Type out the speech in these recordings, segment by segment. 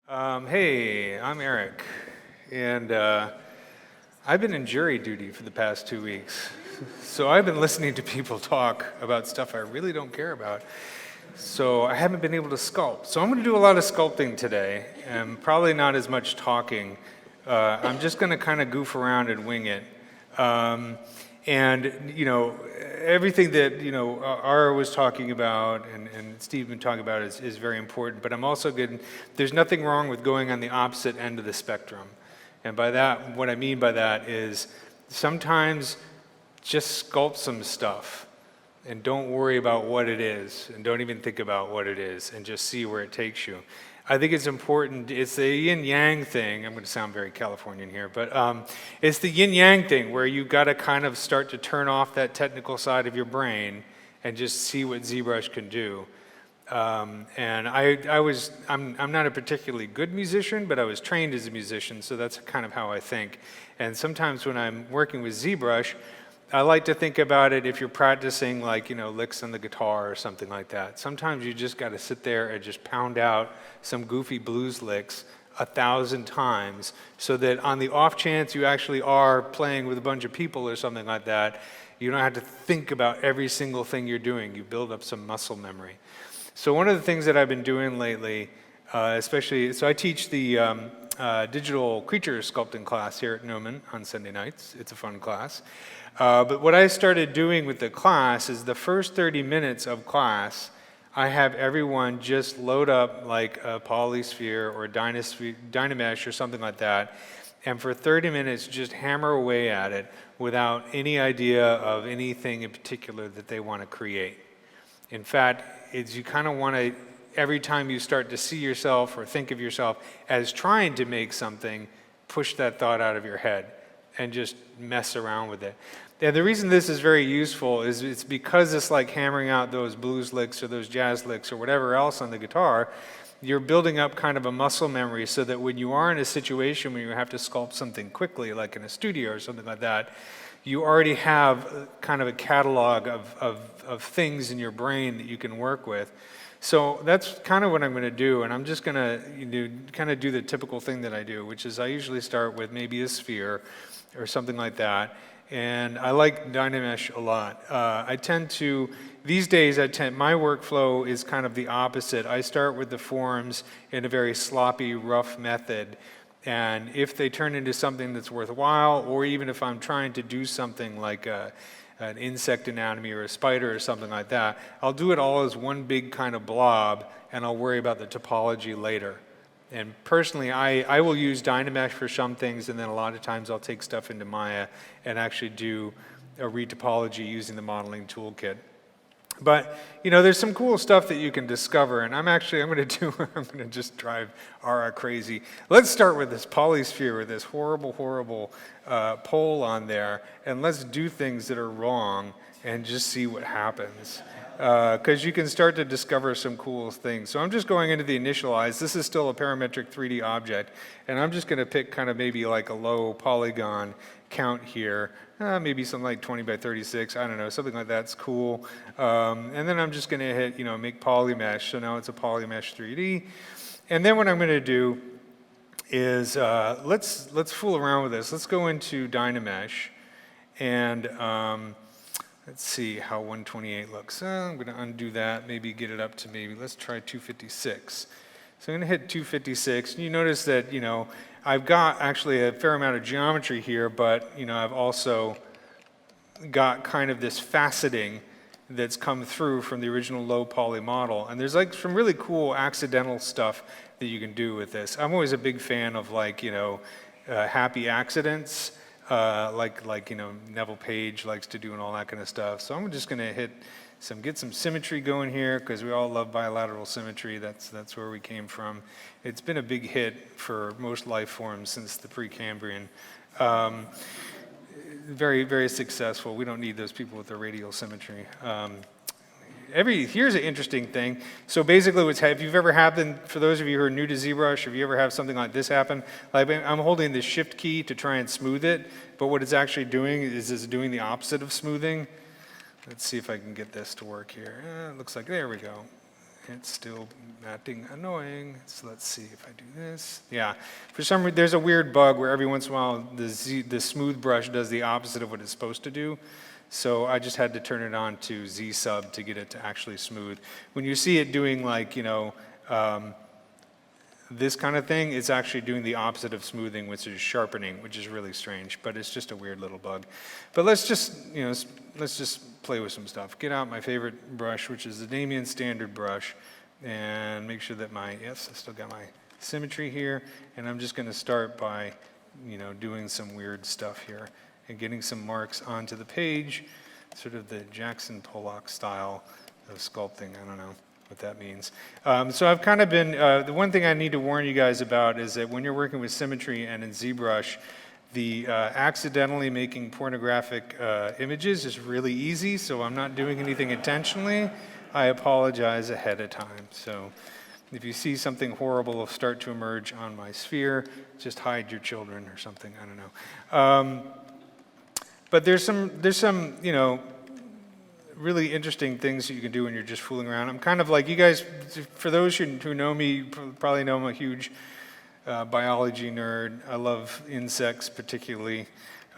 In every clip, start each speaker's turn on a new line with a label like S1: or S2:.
S1: Hey, I'm Eric, and I've been in jury duty for the past 2 weeks. So I've been listening to people talk about stuff I really don't care about. So I haven't been able to sculpt. So I'm going to do a lot of sculpting today, and probably not as much talking. I'm just going to kind of goof around and wing it. And, you know, everything that, you know, Ara was talking about and Steve been talking about is very important, but I'm also good. There's nothing wrong with going on the opposite end of the spectrum. And by that, what I mean by that is sometimes just sculpt some stuff and don't worry about what it is and don't even think about what it is and just see where it takes you. I think it's important, it's the yin-yang thing, I'm going to sound very Californian here, but it's the yin-yang thing where you've got to kind of start to turn off that technical side of your brain and just see what ZBrush can do. And I'm not a particularly good musician, but I was trained as a musician, so that's kind of how I think. And sometimes when I'm working with ZBrush, I like to think about it if you're practicing like, you know, licks on the guitar or something like that. Sometimes you just got to sit there and just pound out some goofy blues licks 1,000 times so that on the off chance you actually are playing with a bunch of people or something like that, you don't have to think about every single thing you're doing. You build up some muscle memory. So one of the things that I've been doing lately, especially, so I teach the digital creature sculpting class here at Gnomon on Sunday nights. It's a fun class. But what I started doing with the class is the first 30 minutes of class, I have everyone just load up like a Polysphere or a Dynamesh or something like that, and for 30 minutes just hammer away at it without any idea of anything in particular that they want to create. In fact, you kind of want to, every time you start to see yourself or think of yourself as trying to make something, push that thought out of your head and just mess around with it. And the reason this is very useful is it's because it's like hammering out those blues licks or those jazz licks or whatever else on the guitar, you're building up kind of a muscle memory so that when you are in a situation where you have to sculpt something quickly, like in a studio or something like that, you already have kind of a catalog of things in your brain that you can work with. So that's kind of what I'm going to do, and I'm just going to kind of do the typical thing that I do, which is I usually start with maybe a sphere or something like that. And I like Dynamesh a lot. I tend to, these days, my workflow is kind of the opposite. I start with the forms in a very sloppy, rough method. And if they turn into something that's worthwhile, or even if I'm trying to do something like an insect anatomy or a spider or something like that, I'll do it all as one big kind of blob, and I'll worry about the topology later. And personally, I will use Dynamesh for some things, and then a lot of times I'll take stuff into Maya and actually do a retopology using the modeling toolkit. But, you know, there's some cool stuff that you can discover, and I'm going to just drive Ara crazy. Let's start with this polysphere with this horrible, horrible pole on there, and let's do things that are wrong and just see what happens. Because you can start to discover some cool things. So I'm just going into the initialize. This is still a parametric 3D object, and I'm just going to pick kind of maybe like a low polygon count here, maybe something like 20 by 36, I don't know, something like that's cool. And then I'm just going to hit, you know, make Polymesh. So now it's a Polymesh 3D. And then what I'm going to do is let's fool around with this. Let's go into Dynamesh and let's see how 128 looks. I'm going to undo that, maybe get it up to let's try 256. So I'm going to hit 256. And you notice that, you know, I've got actually a fair amount of geometry here, but, you know, I've also got kind of this faceting that's come through from the original low poly model. And there's like some really cool accidental stuff that you can do with this. I'm always a big fan of like, you know, happy accidents. Like you know, Neville Page likes to do and all that kind of stuff. So I'm just going to get some symmetry going here because we all love bilateral symmetry. That's where we came from. It's been a big hit for most life forms since the Precambrian. Very, very successful. We don't need those people with the radial symmetry. Here's an interesting thing. So basically if you've ever happened, for those of you who are new to ZBrush, if you ever have something like this happen, like I'm holding the shift key to try and smooth it, but what it's actually doing is it's doing the opposite of smoothing. Let's see if I can get this to work here. It looks like, there we go. It's still acting annoying. So let's see if I do this. Yeah, for some reason, there's a weird bug where every once in a while the smooth brush does the opposite of what it's supposed to do. So I just had to turn it on to Z sub to get it to actually smooth. When you see it doing like, this kind of thing, it's actually doing the opposite of smoothing, which is sharpening, which is really strange, but it's just a weird little bug. But let's just play with some stuff. Get out my favorite brush, which is the Gnomon standard brush, and make sure that I still got my symmetry here, and I'm just gonna start by, doing some weird stuff here and getting some marks onto the page, sort of the Jackson Pollock style of sculpting. I don't know what that means. So I've kind of been, the one thing I need to warn you guys about is that when you're working with symmetry and in ZBrush, the accidentally making pornographic images is really easy, so I'm not doing anything intentionally. I apologize ahead of time. So if you see something horrible start to emerge on my sphere, just hide your children or something, I don't know. But there's some, really interesting things that you can do when you're just fooling around. I'm kind of like, you guys, for those who know me, probably know I'm a huge biology nerd. I love insects particularly.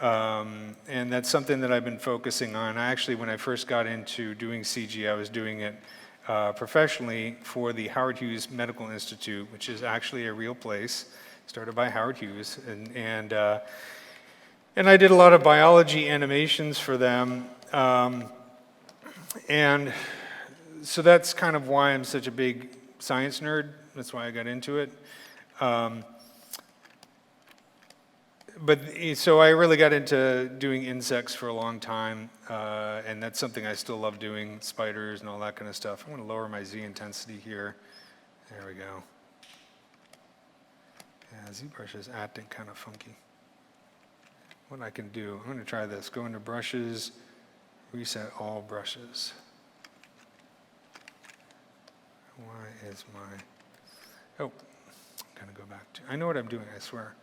S1: And that's something that I've been focusing on. When I first got into doing CG, I was doing it professionally for the Howard Hughes Medical Institute, which is actually a real place, started by Howard Hughes. And I did a lot of biology animations for them. And so that's kind of why I'm such a big science nerd. That's why I got into it. So I really got into doing insects for a long time, and that's something I still love doing, spiders and all that kind of stuff. I'm going to lower my Z intensity here. There we go. Yeah, ZBrush is acting kind of funky. What I can do, I'm going to try this. Go into brushes, reset all brushes. Why is my, I'm going to go back to, I know what I'm doing, I swear.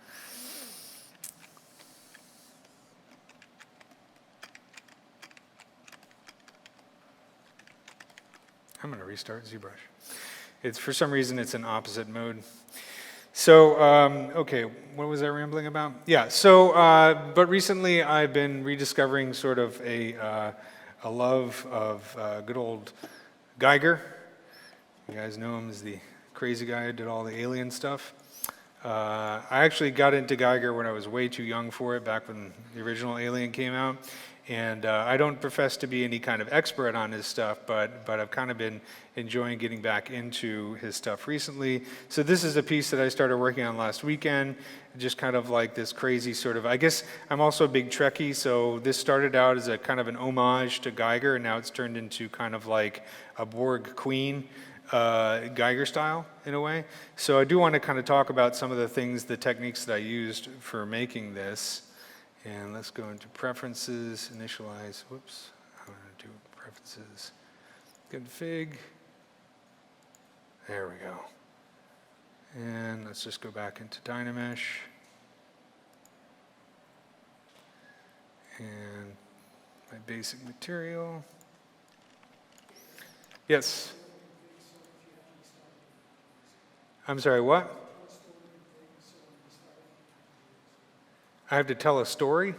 S1: I'm going to restart ZBrush. For some reason, it's in opposite mode. So, okay, what was I rambling about? Yeah, so, but recently I've been rediscovering sort of a love of good old Geiger. You guys know him as the crazy guy who did all the alien stuff. I actually got into Geiger when I was way too young for it, back when the original Alien came out. And I don't profess to be any kind of expert on his stuff, but I've kind of been enjoying getting back into his stuff recently. So this is a piece that I started working on last weekend, just kind of like this crazy sort of, I guess I'm also a big Trekkie, so this started out as a kind of an homage to Geiger, and now it's turned into kind of like a Borg Queen Geiger style in a way. So I do want to kind of talk about some of the things, the techniques that I used for making this. And let's go into preferences, initialize, whoops, I'm going to do preferences, config, there we go. And let's just go back into Dynamesh. And my basic material. Yes? I'm sorry, what? I have to tell a story?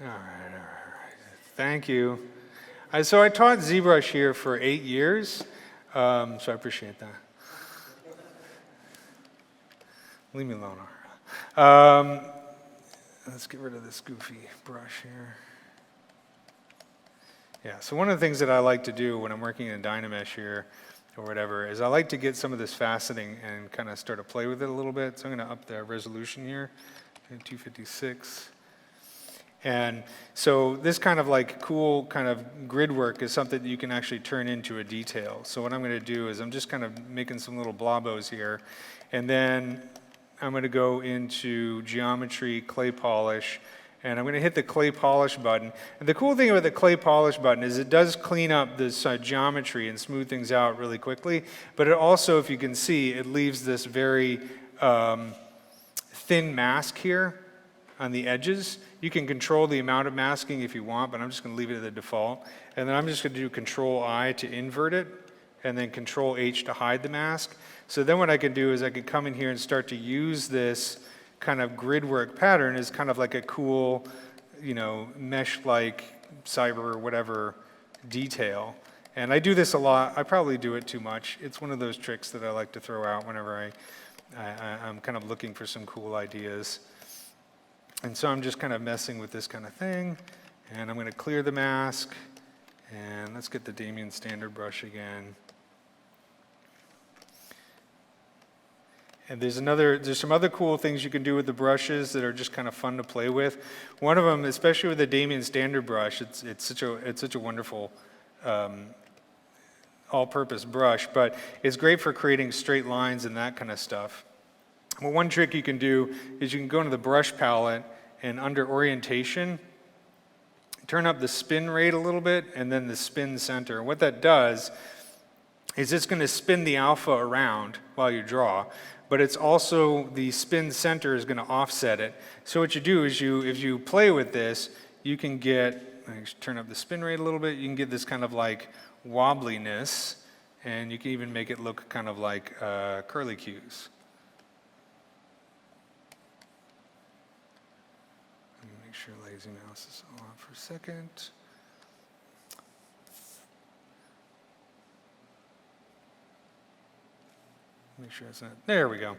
S1: All right. Thank you. So I taught ZBrush here for 8 years, so I appreciate that. Leave me alone. Let's get rid of this goofy brush here. Yeah, so one of the things that I like to do when I'm working in Dynamesh here, or whatever, is I like to get some of this faceting and kind of start to play with it a little bit. So I'm going to up the resolution here to 256. And so this kind of like cool kind of grid work is something that you can actually turn into a detail. So what I'm going to do is I'm just kind of making some little blobos here. And then I'm going to go into geometry, clay polish, and I'm going to hit the clay polish button. And the cool thing about the clay polish button is it does clean up this geometry and smooth things out really quickly, but it also, if you can see, it leaves this very thin mask here. on the edges. You can control the amount of masking if you want, but I'm just going to leave it at the default. And then I'm just going to do Control-I to invert it, and then Control-H to hide the mask. So then what I can do is I can come in here and start to use this kind of grid work pattern as kind of like a cool, you know, mesh-like cyber or whatever detail. And I do this a lot. I probably do it too much. It's one of those tricks that I like to throw out whenever I'm kind of looking for some cool ideas. And so I'm just kind of messing with this kind of thing. And I'm going to clear the mask. And let's get the Damien standard brush again. And there's some other cool things you can do with the brushes that are just kind of fun to play with. One of them, especially with the Damien standard brush, it's such a wonderful all-purpose brush, but it's great for creating straight lines and that kind of stuff. Well, one trick you can do is you can go into the brush palette and under orientation, turn up the spin rate a little bit and then the spin center. And what that does is it's going to spin the alpha around while you draw, but it's also the spin center is going to offset it. So what you do is if you play with this, you can get, turn up the spin rate a little bit, you can get this kind of like wobbliness, and you can even make it look kind of like curly cues. Let me make sure lazy mouse is on for a second. Make sure it's not, there we go.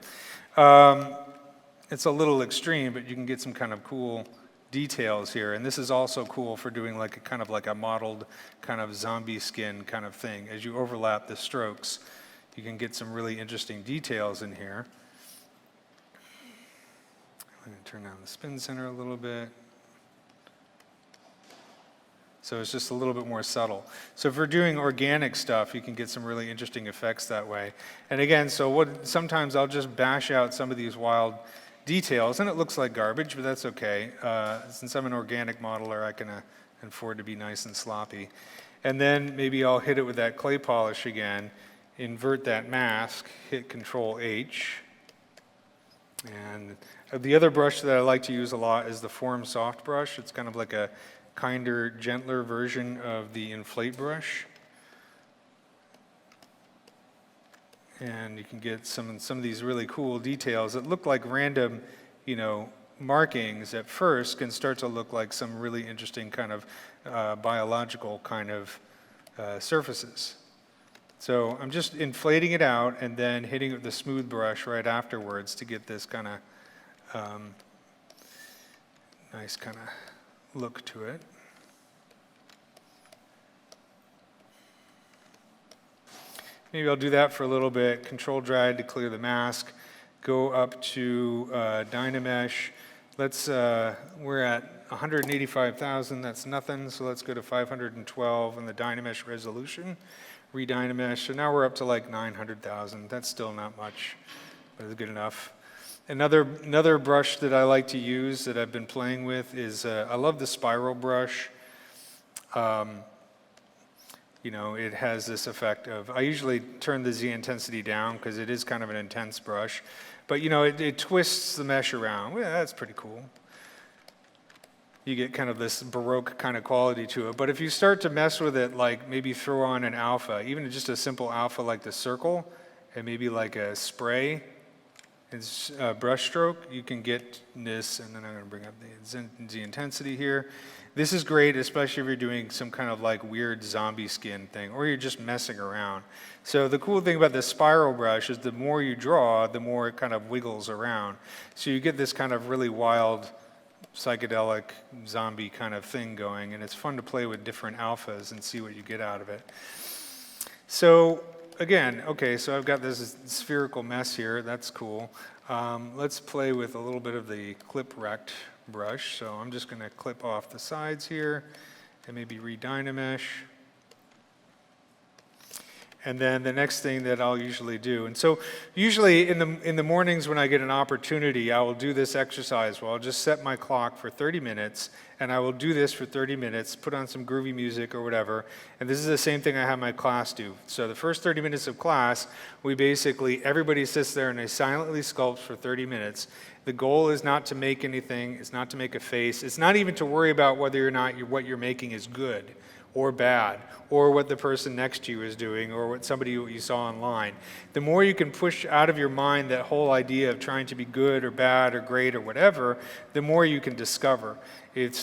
S1: It's a little extreme, but you can get some kind of cool details here. And this is also cool for doing like a kind of like a modeled kind of zombie skin kind of thing. As you overlap the strokes, you can get some really interesting details in here. I'm going to turn down the spin center a little bit. So it's just a little bit more subtle. So if we're doing organic stuff, you can get some really interesting effects that way. And again, sometimes I'll just bash out some of these wild details, and it looks like garbage, but that's okay. Since I'm an organic modeler, I can afford to be nice and sloppy. And then maybe I'll hit it with that clay polish again, invert that mask, hit Control-H. And the other brush that I like to use a lot is the Form Soft brush. It's kind of like a kinder, gentler version of the inflate brush. And you can get some of these really cool details that look like random, you know, markings at first can start to look like some really interesting kind of biological kind of surfaces. So I'm just inflating it out and then hitting it with the smooth brush right afterwards to get this kind of nice kind of look to it. Maybe I'll do that for a little bit. Control drag to clear the mask. Go up to Dynamesh. We're at 185,000. That's nothing. So let's go to 512 in the Dynamesh resolution. Redynamesh. So now we're up to like 900,000. That's still not much, but it's good enough. Another brush that I like to use that I've been playing with is, I love the spiral brush. You know, it has this effect of, I usually turn the Z intensity down because it is kind of an intense brush. But you know, it twists the mesh around. Well, that's pretty cool. You get kind of this Baroque kind of quality to it. But if you start to mess with it, like maybe throw on an alpha, even just a simple alpha like the circle, and maybe like a spray, it's brush stroke, you can get this, and then I'm going to bring up the Z intensity here. This is great, especially if you're doing some kind of like weird zombie skin thing, or you're just messing around. So the cool thing about this spiral brush is the more you draw, the more it kind of wiggles around. So you get this kind of really wild, psychedelic, zombie kind of thing going, and it's fun to play with different alphas and see what you get out of it. So again, okay, so I've got this spherical mess here. That's cool. Let's play with a little bit of the clip rect brush. So I'm just going to clip off the sides here and maybe redynamesh. And then the next thing that I'll usually do, and so usually in the mornings when I get an opportunity, I will do this exercise where I'll just set my clock for 30 minutes, and I will do this for 30 minutes, put on some groovy music or whatever, and this is the same thing I have my class do. So the first 30 minutes of class, everybody sits there and they silently sculpt for 30 minutes. The goal is not to make anything, it's not to make a face, it's not even to worry about whether or not what you're making is good or bad, or what the person next to you is doing, or what you saw online. The more you can push out of your mind that whole idea of trying to be good or bad or great or whatever, the more you can discover. I'm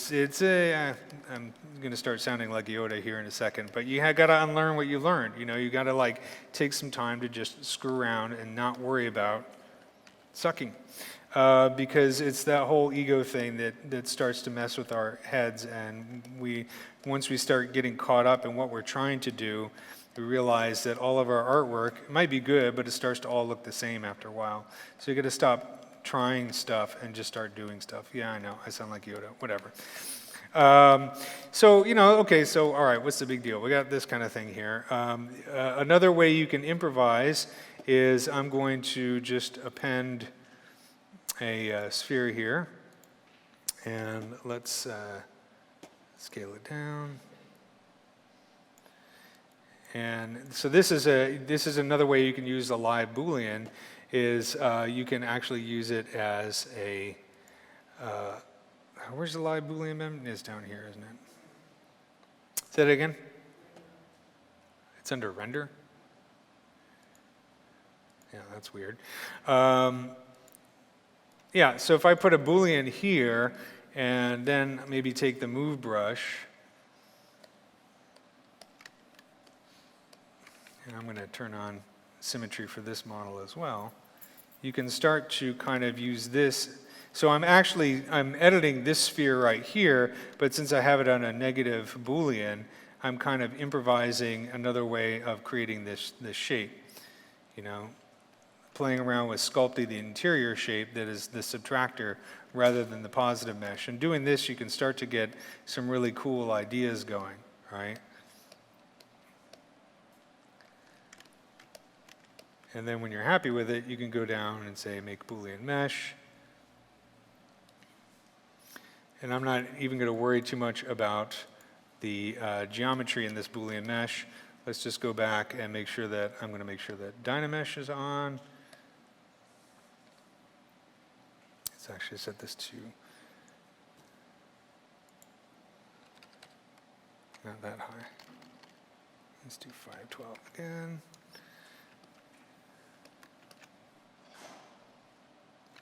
S1: going to start sounding like Yoda here in a second, but you got to unlearn what you learned. You got to take some time to just screw around and not worry about sucking. Because it's that whole ego thing that starts to mess with our heads, and once we start getting caught up in what we're trying to do, we realize that all of our artwork might be good, but it starts to all look the same after a while. So you got to stop trying stuff and just start doing stuff. Yeah, I know, I sound like Yoda, whatever. So all right, what's the big deal? We got this kind of thing here. Another way you can improvise is I'm going to just append a sphere here, and let's scale it down. And so this is another way you can use a live Boolean, is you can actually use it as a, where's the live Boolean mem? It's down here, isn't it? Say that again? It's under render? Yeah, that's weird. Yeah, so if I put a Boolean here, and then maybe take the move brush, and I'm going to turn on symmetry for this model as well, you can start to kind of use this. So I'm editing this sphere right here, but since I have it on a negative Boolean, I'm kind of improvising another way of creating this shape, playing around with sculpting the interior shape that is the subtractor rather than the positive mesh. And doing this, you can start to get some really cool ideas going, right? And then when you're happy with it, you can go down and say make Boolean mesh. And I'm not even going to worry too much about the geometry in this Boolean mesh. Let's just go back and make sure that I'm going to make sure that Dynamesh is on. Let's actually set this to not that high. Let's do 512 again.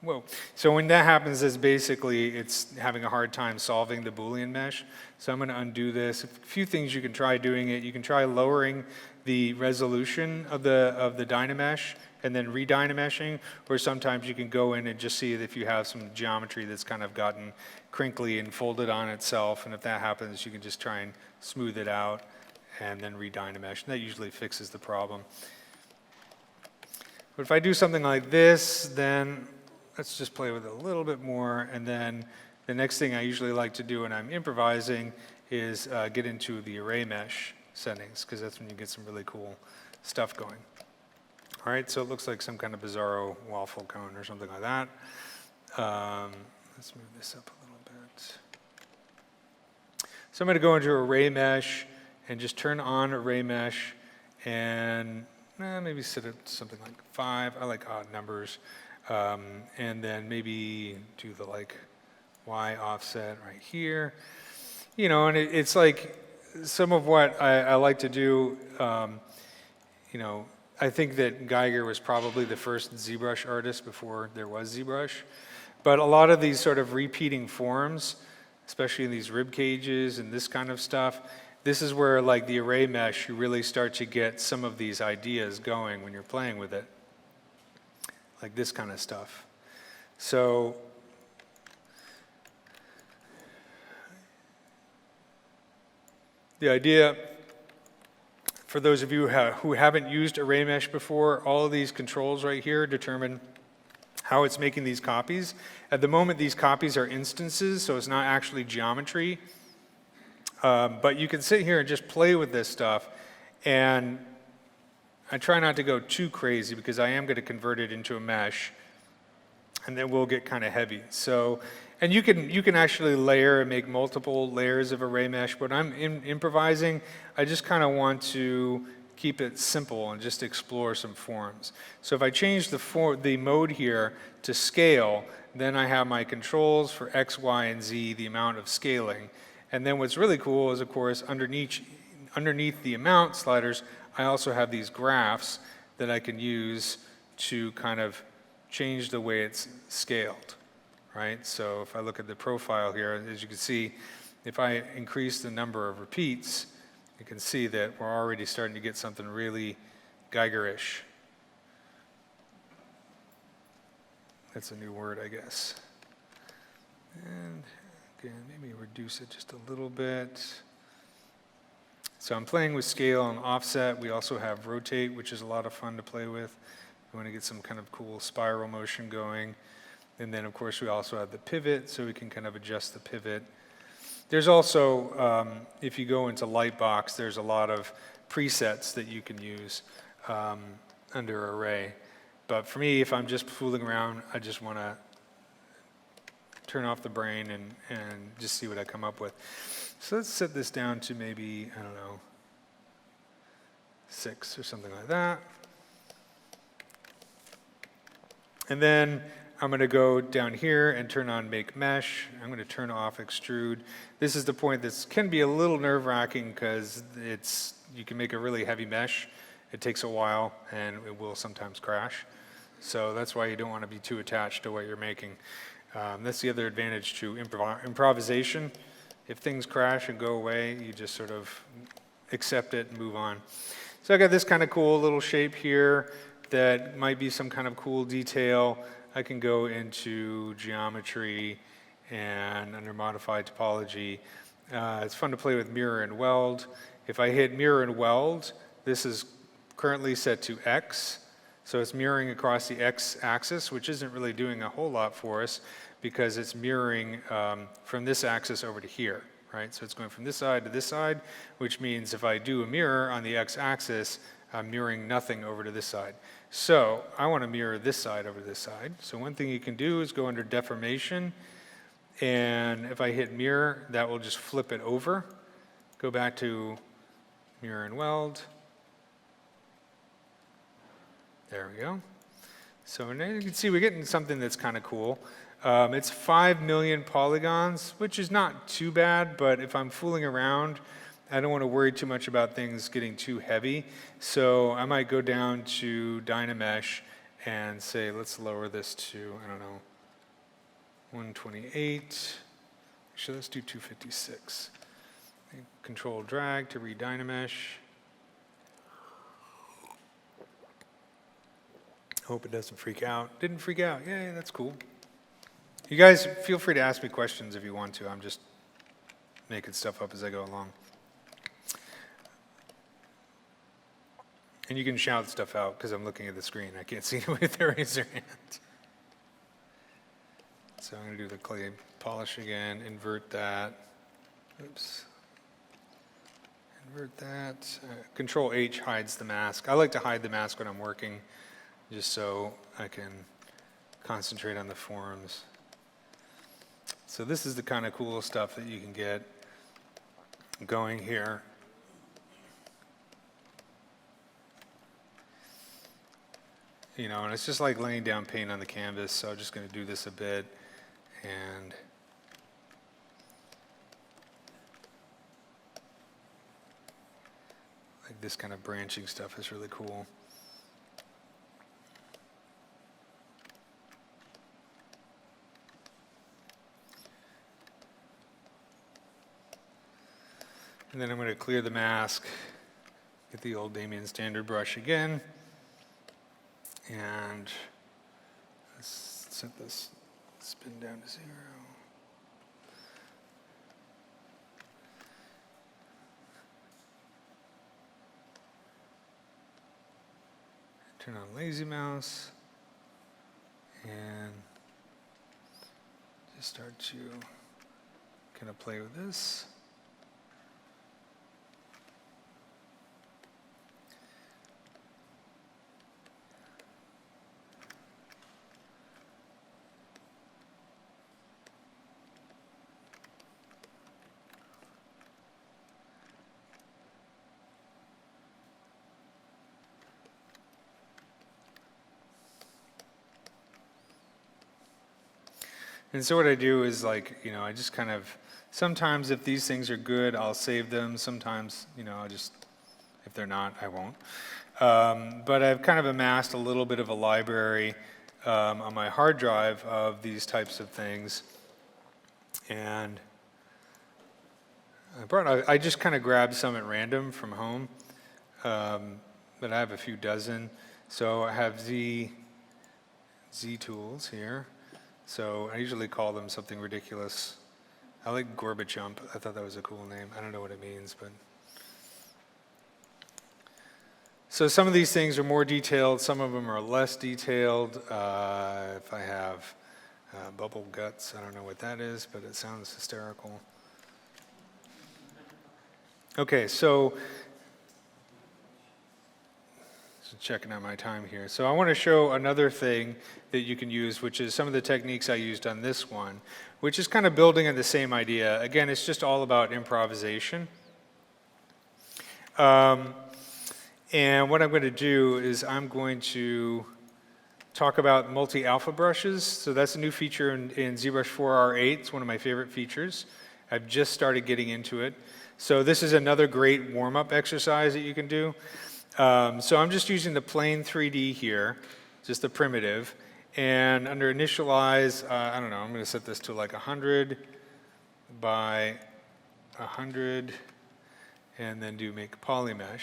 S1: Whoa. So when that happens, is basically it's having a hard time solving the Boolean mesh. So I'm going to undo this. A few things you can try doing it. You can try lowering the resolution of the Dynamesh and then re-Dynameshing, or sometimes you can go in and just see if you have some geometry that's kind of gotten crinkly and folded on itself, and if that happens, you can just try and smooth it out and then re-Dynamesh, and that usually fixes the problem. But if I do something like this, then let's just play with it a little bit more, and then the next thing I usually like to do when I'm improvising is get into the array mesh settings, because that's when you get some really cool stuff going. All right, so it looks like some kind of bizarro waffle cone or something like that. Let's move this up a little bit. So I'm going to go into array mesh and just turn on array mesh and maybe set it to something like 5. I like odd numbers. And then maybe do the Y offset right here. And it's like some of what I like to do, I think that Geiger was probably the first ZBrush artist before there was ZBrush. But a lot of these sort of repeating forms, especially in these rib cages and this kind of stuff, this is where the array mesh, you really start to get some of these ideas going when you're playing with it. Like this kind of stuff. So the idea, for those of you who haven't used array mesh before, all of these controls right here determine how it's making these copies. At the moment, these copies are instances, so it's not actually geometry. But you can sit here and just play with this stuff, and I try not to go too crazy because I am going to convert it into a mesh, and then we'll get kind of heavy. So, and you can actually layer and make multiple layers of array mesh, but I'm improvising. I just kind of want to keep it simple and just explore some forms. So if I change the mode here to scale, then I have my controls for X, Y, and Z, the amount of scaling. And then what's really cool is, of course, underneath the amount sliders, I also have these graphs that I can use to kind of change the way it's scaled, right? So if I look at the profile here, as you can see, if I increase the number of repeats, you can see that we're already starting to get something really Geigerish. That's a new word, I guess. And again, maybe reduce it just a little bit. So I'm playing with scale and offset. We also have rotate, which is a lot of fun to play with. We want to get some kind of cool spiral motion going. And then, of course, we also have the pivot, so we can kind of adjust the pivot. There's also, if you go into Lightbox, there's a lot of presets that you can use under Array. But for me, if I'm just fooling around, I just want to turn off the brain and just see what I come up with. So let's set this down to maybe, I don't know, 6 or something like that. And then I'm going to go down here and turn on Make Mesh. I'm going to turn off Extrude. This is the point that can be a little nerve-wracking because you can make a really heavy mesh. It takes a while, and it will sometimes crash. So that's why you don't want to be too attached to what you're making. That's the other advantage to improvisation. If things crash and go away, you just sort of accept it and move on. So I got this kind of cool little shape here that might be some kind of cool detail. I can go into geometry and under modify topology. It's fun to play with mirror and weld. If I hit mirror and weld, this is currently set to X. So it's mirroring across the X axis, which isn't really doing a whole lot for us because it's mirroring from this axis over to here, right? So it's going from this side to this side, which means if I do a mirror on the X axis, I'm mirroring nothing over to this side. So I want to mirror this side over to this side. So one thing you can do is go under deformation, and if I hit mirror, that will just flip it over. Go back to mirror and weld. There we go. So now you can see we're getting something that's kind of cool. It's 5 million polygons, which is not too bad, but if I'm fooling around, I don't want to worry too much about things getting too heavy. So I might go down to Dynamesh and say, let's lower this to, I don't know, 128. Actually, let's do 256. Control drag to re-Dynamesh. Hope it doesn't freak out. Didn't freak out. Yay, that's cool. You guys feel free to ask me questions if you want to. I'm just making stuff up as I go along. And you can shout stuff out because I'm looking at the screen. I can't see anybody if they raise their hand. So I'm going to do the clay polish again, invert that. Oops. Invert that. Control H hides the mask. I like to hide the mask when I'm working just so I can concentrate on the forms. So this is the kind of cool stuff that you can get going here. You know, and it's just like laying down paint on the canvas, so I'm just going to do this a bit, and like this kind of branching stuff is really cool. And then I'm going to clear the mask, get the old Damien standard brush again. And let's set this spin down to 0. Turn on lazy mouse and just start to kind of play with this. And so what I do is like, I just kind of, sometimes if these things are good, I'll save them. Sometimes, I'll just, if they're not, I won't. But I've kind of amassed a little bit of a library on my hard drive of these types of things. And I just kind of grabbed some at random from home, but I have a few dozen. So I have Z tools here. So I usually call them something ridiculous. I like Gorbachump. I thought that was a cool name. I don't know what it means, but. So some of these things are more detailed. Some of them are less detailed. If I have bubble guts, I don't know what that is, but it sounds hysterical. Okay, so just checking out my time here. So I want to show another thing that you can use, which is some of the techniques I used on this one, which is kind of building on the same idea. Again, it's just all about improvisation. And what I'm going to do is I'm going to talk about multi-alpha brushes. So that's a new feature in ZBrush 4R8. It's one of my favorite features. I've just started getting into it. So this is another great warm-up exercise that you can do. So I'm just using the plain 3D here, just the primitive. And under initialize, I don't know, I'm going to set this to like 100 by 100, and then make Polymesh.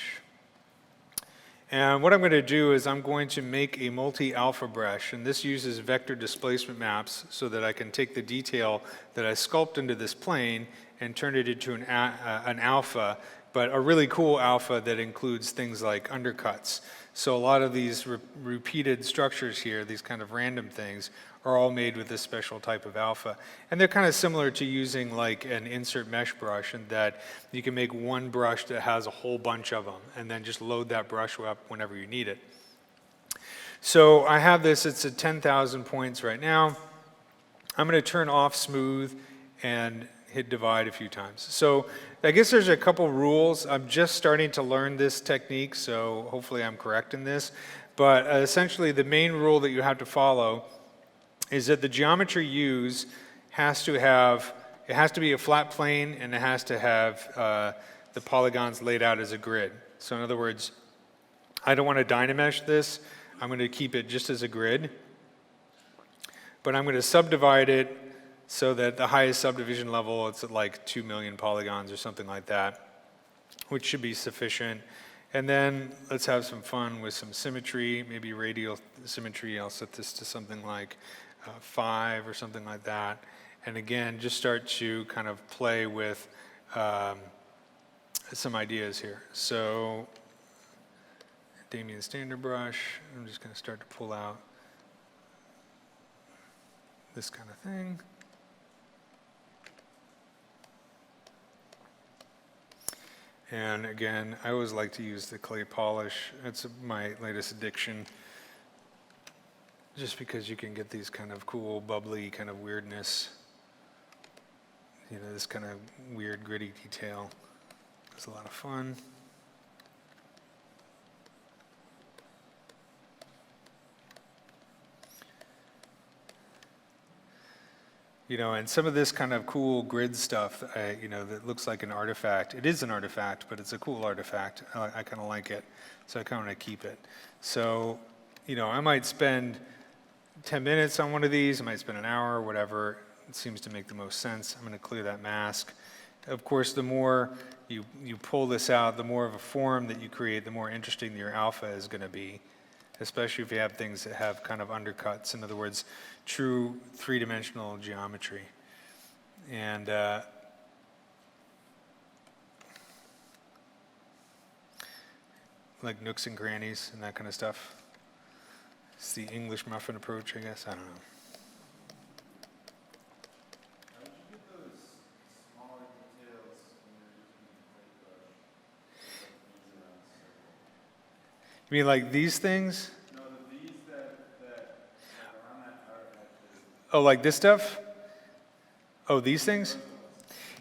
S1: And what I'm going to do is I'm going to make a multi-alpha brush, and this uses vector displacement maps so that I can take the detail that I sculpt into this plane and turn it into an alpha, but a really cool alpha that includes things like undercuts. So a lot of these repeated structures here, these kind of random things, are all made with this special type of alpha. And they're kind of similar to using like an insert mesh brush in that you can make one brush that has a whole bunch of them and then just load that brush up whenever you need it. So I have this, it's at 10,000 points right now. I'm going to turn off smooth and hit divide a few times. So I guess there's a couple rules. I'm just starting to learn this technique, so hopefully I'm correct in this. But essentially the main rule that you have to follow is that the geometry used has to be a flat plane, and it has to have the polygons laid out as a grid. So in other words, I don't want to dynamesh this. I'm going to keep it just as a grid. But I'm going to subdivide it so that the highest subdivision level, it's at like 2 million polygons or something like that, which should be sufficient. And then let's have some fun with some symmetry, maybe radial symmetry. I'll set this to something like 5 or something like that. And again, just start to kind of play with some ideas here. So Damien standard brush, I'm just going to start to pull out this kind of thing. And again, I always like to use the clay polish. It's my latest addiction, just because you can get these kind of cool, bubbly kind of weirdness. This kind of weird, gritty detail. It's a lot of fun. And some of this kind of cool grid stuff, that looks like an artifact. It is an artifact, but it's a cool artifact. I kind of like it, so I kind of want to keep it. So, I might spend 10 minutes on one of these. I might spend an hour, whatever. It seems to make the most sense. I'm going to clear that mask. Of course, the more you pull this out, the more of a form that you create, the more interesting your alpha is going to be, especially if you have things that have kind of undercuts. In other words, true three-dimensional geometry. And like nooks and crannies and that kind of stuff. It's the English muffin approach, I guess. I don't know.
S2: How did you get those smaller details when you're using the plate brush?
S1: You mean like these things?
S2: No, these that are on that artifact.
S1: Oh, like this stuff? Oh, these things?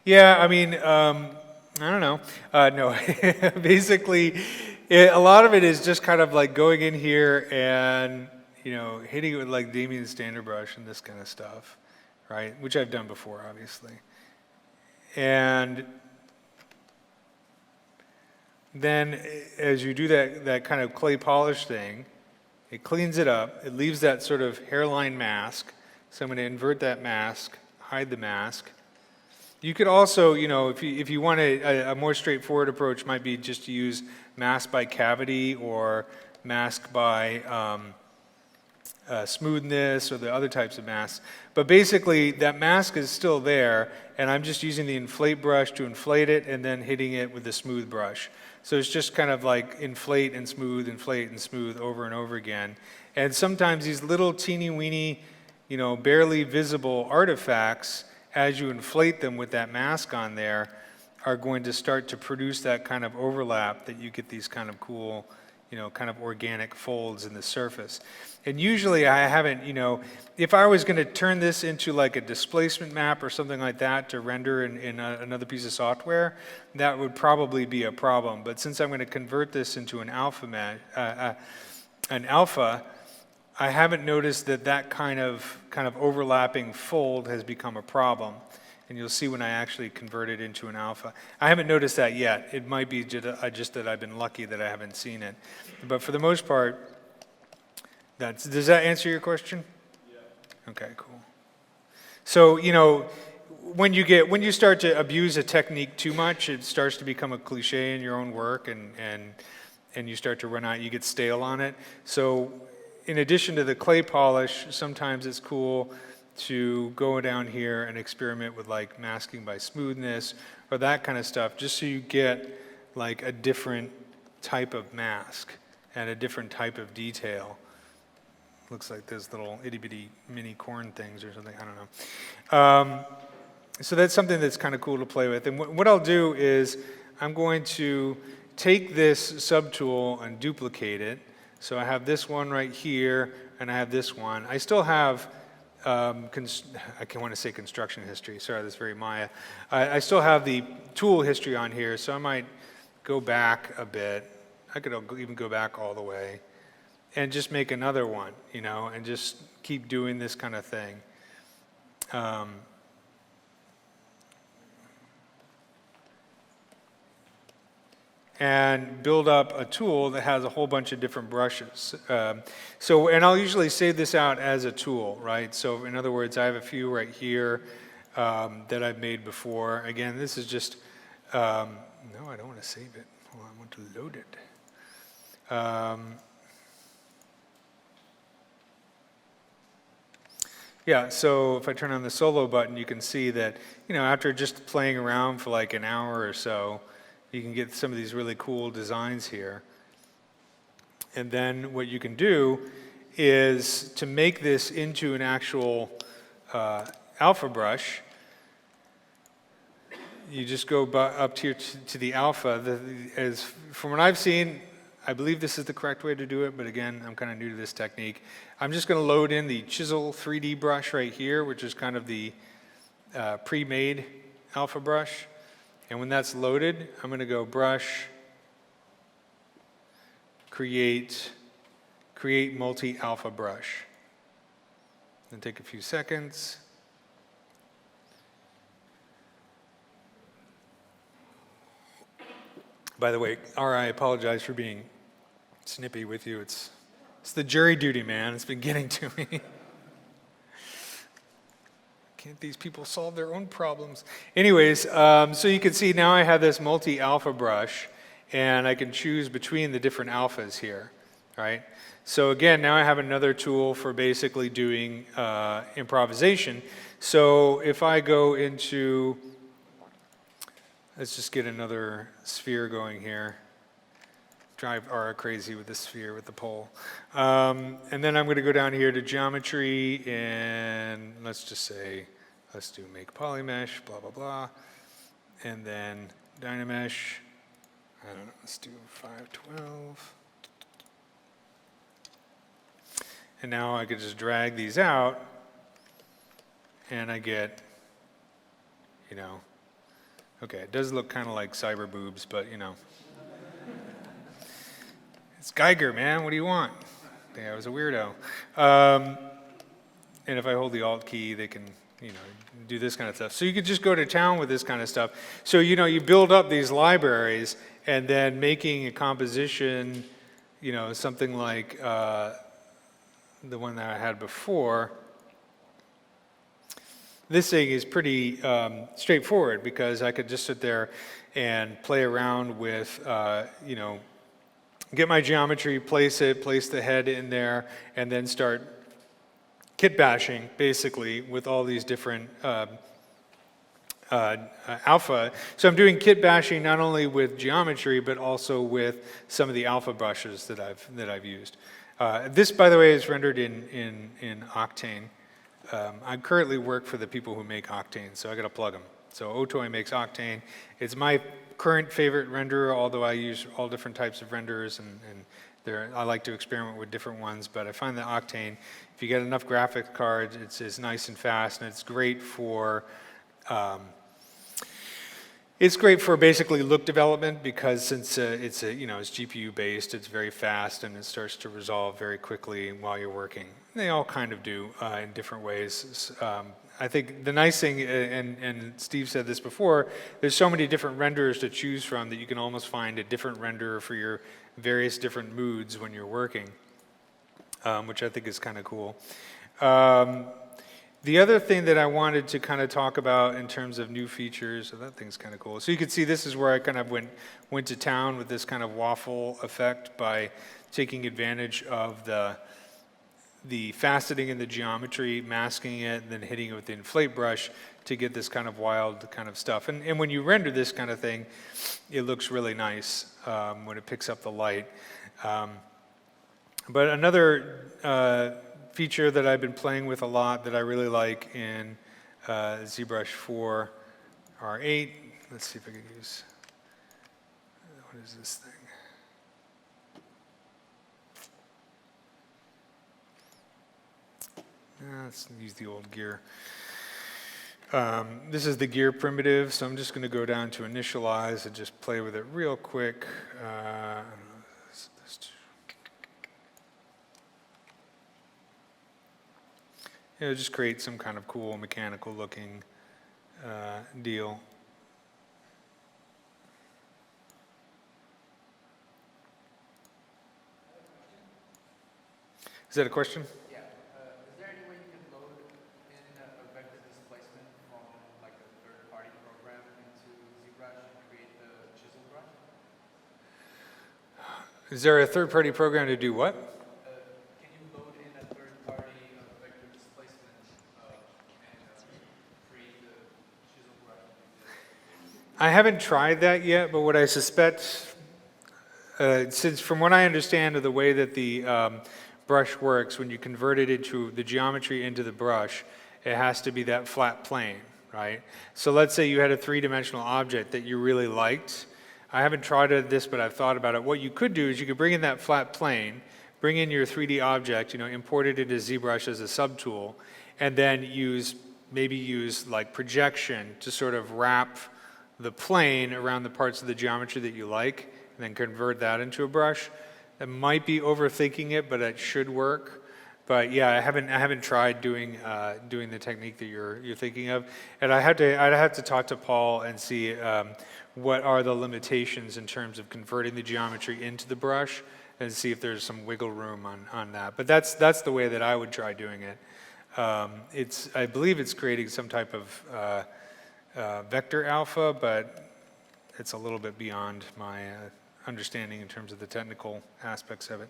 S1: Yeah, I mean, I don't know. No, basically, a lot of it is just kind of like going in here and, hitting it with like Damien standard brush and this kind of stuff. right? Which I've done before, obviously. And then as you do that kind of clay polish thing, it cleans it up. It leaves that sort of hairline mask. So I'm going to invert that mask, hide the mask. You could also, if you want a more straightforward approach, might be just to use mask by cavity or mask by smoothness or the other types of masks. But basically, that mask is still there, and I'm just using the inflate brush to inflate it and then hitting it with the smooth brush. So it's just kind of like inflate and smooth over and over again. And sometimes these little teeny weeny, barely visible artifacts, as you inflate them with that mask on there, are going to start to produce that kind of overlap that you get these kind of cool, kind of organic folds in the surface. And usually I haven't, if I was going to turn this into like a displacement map or something like that to render in another piece of software, that would probably be a problem. But since I'm going to convert this into an alpha, I haven't noticed that kind of overlapping fold has become a problem. And you'll see when I actually convert it into an alpha. I haven't noticed that yet. It might be just that I've been lucky that I haven't seen it. But for the most part, does that answer your question? Yeah. Okay, cool. So, when you start to abuse a technique too much, it starts to become a cliche in your own work, and you start to run out, you get stale on it. So in addition to the clay polish, sometimes it's cool to go down here and experiment with like masking by smoothness or that kind of stuff, just so you get like a different type of mask and a different type of detail. Looks like those little itty-bitty mini corn things or something, I don't know. So that's something that's kind of cool to play with. And what I'll do is I'm going to take this subtool and duplicate it. So I have this one right here, and I have this one. I still have, I can want to say construction history, sorry, that's very Maya. I still have the tool history on here, so I might go back a bit. I could even go back all the way and just make another one, and just keep doing this kind of thing. And build up a tool that has a whole bunch of different brushes. And I'll usually save this out as a tool, right? So in other words, I have a few right here that I've made before. Again, this is just, no, I don't want to save it. Hold on, I want to load it. Yeah, so if I turn on the solo button, you can see that, after just playing around for like an hour or so, you can get some of these really cool designs here. And then what you can do is to make this into an actual alpha brush, you just go up here to the alpha. From what I've seen, I believe this is the correct way to do it, but again, I'm kind of new to this technique. I'm just going to load in the Chisel 3D brush right here, which is kind of the pre-made alpha brush. And when that's loaded, I'm going to go brush, create multi-alpha brush. And take a few seconds. By the way, Ara, I apologize for being snippy with you. It's the jury duty, man. It's been getting to me. Can't these people solve their own problems? Anyways, so you can see now I have this multi-alpha brush, and I can choose between the different alphas here, right? So again, now I have another tool for basically doing improvisation. So if I go into, let's just get another sphere going here. Drive Ara crazy with the sphere with the pole. And then I'm going to go down here to geometry, and let's just say, let's do make polymesh, blah, blah, blah. And then dynamesh, I don't know, let's do 512. And now I could just drag these out, and I get, okay, it does look kind of like cyber boobs, but it's Geiger, man, what do you want? Yeah, I was a weirdo. And if I hold the Alt key, they can do this kind of stuff. So you could just go to town with this kind of stuff. So, you build up these libraries, and then making a composition, something like the one that I had before. This thing is pretty straightforward because I could just sit there and play around with, get my geometry, place the head in there, and then start kit bashing, basically, with all these different alpha. So I'm doing kit bashing not only with geometry, but also with some of the alpha brushes that I've used. This, by the way, is rendered in Octane. I currently work for the people who make Octane, so I got to plug them. So Otoy makes Octane. It's my current favorite renderer, although I use all different types of renderers, and I like to experiment with different ones, but I find that Octane, if you get enough graphics cards, it's nice and fast, and it's great for basically look development, because since it's GPU based, it's very fast and it starts to resolve very quickly while you're working. They all kind of do in different ways. I think the nice thing, and Steve said this before, there's so many different renderers to choose from that you can almost find a different renderer for your various different moods when you're working, which I think is kind of cool. The other thing that I wanted to kind of talk about in terms of new features, so that thing's kind of cool. So you can see this is where I kind of went to town with this kind of waffle effect by taking advantage of the faceting in the geometry, masking it, and then hitting it with the inflate brush to get this kind of wild kind of stuff. And when you render this kind of thing, it looks really nice when it picks up the light. But another feature that I've been playing with a lot that I really like in ZBrush 4 R8, let's see if I can use, what is this thing? Let's use the old gear. This is the gear primitive, so I'm just going to go down to initialize and just play with it real quick. Just create some kind of cool mechanical looking deal. Is that a question?
S2: Yeah. Is there any way you can load in a vector displacement from like a third-party program into ZBrush and create the chisel brush?
S1: Is there a third-party program to do what?
S2: Can you load in a third-party vector displacement and create the chisel brush?
S1: I haven't tried that yet, but what I suspect, since from what I understand of the way that the brush works, when you convert it into the geometry into the brush, it has to be that flat plane, right? So let's say you had a three-dimensional object that you really liked. I haven't tried this, but I've thought about it. What you could do is you could bring in that flat plane, bring in your 3D object, import it into ZBrush as a subtool, and then maybe use like projection to sort of wrap the plane around the parts of the geometry that you like, and then convert that into a brush. That might be overthinking it, but it should work. But yeah, I haven't tried doing the technique that you're thinking of, and I'd have to talk to Paul and see what are the limitations in terms of converting the geometry into the brush, and see if there's some wiggle room on that. But that's the way that I would try doing it. I believe it's creating some type of vector alpha, but it's a little bit beyond my understanding in terms of the technical aspects of it.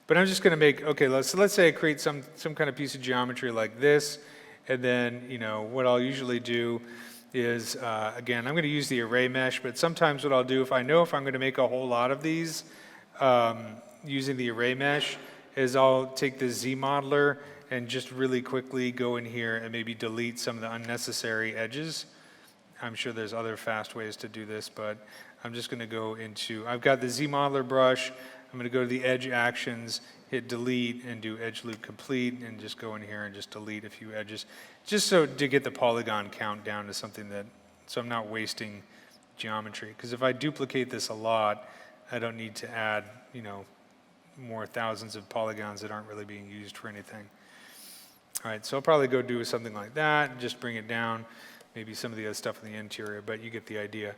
S1: But I'm just going to make, okay, let's say I create some kind of piece of geometry like this, and then, what I'll usually do is, again, I'm going to use the array mesh, but sometimes what I'll do, if I know if I'm going to make a whole lot of these using the array mesh, is I'll take the Z modeler and just really quickly go in here and maybe delete some of the unnecessary edges. I'm sure there's other fast ways to do this, but I'm just going to go into, I've got the Z modeler brush, I'm going to go to the edge actions, hit delete, and do edge loop complete, and just go in here and just delete a few edges, just so to get the polygon count down to something so I'm not wasting geometry. Because if I duplicate this a lot, I don't need to add, more thousands of polygons that aren't really being used for anything. All right, so I'll probably go do something like that and just bring it down, maybe some of the other stuff in the interior, but you get the idea.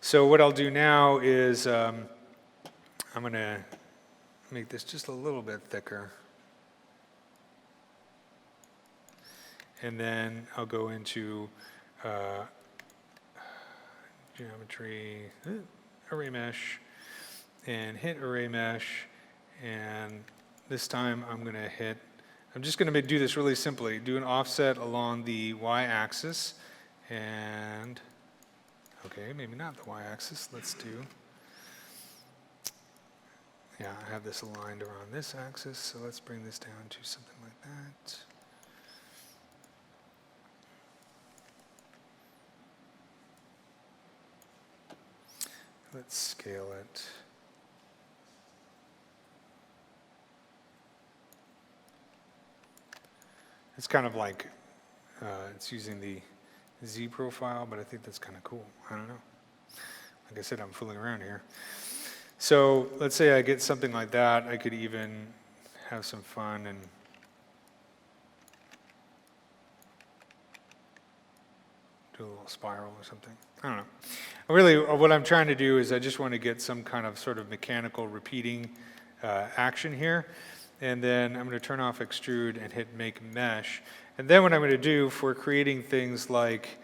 S1: So what I'll do now is I'm going to make this just a little bit thicker. And then I'll go into geometry, array mesh, and hit array mesh. And this time I'm just going to do this really simply. Do an offset along the y-axis. And, okay, maybe not the y-axis. Let's do, yeah, I have this aligned around this axis. So let's bring this down to something like that. Let's scale it. It's kind of like, it's using the Z profile, but I think that's kind of cool. I don't know. Like I said, I'm fooling around here. So let's say I get something like that. I could even have some fun and do a little spiral or something. I don't know. Really, what I'm trying to do is I just want to get some kind of sort of mechanical repeating action here. And then I'm going to turn off extrude and hit make mesh. And then what I'm going to do for creating things like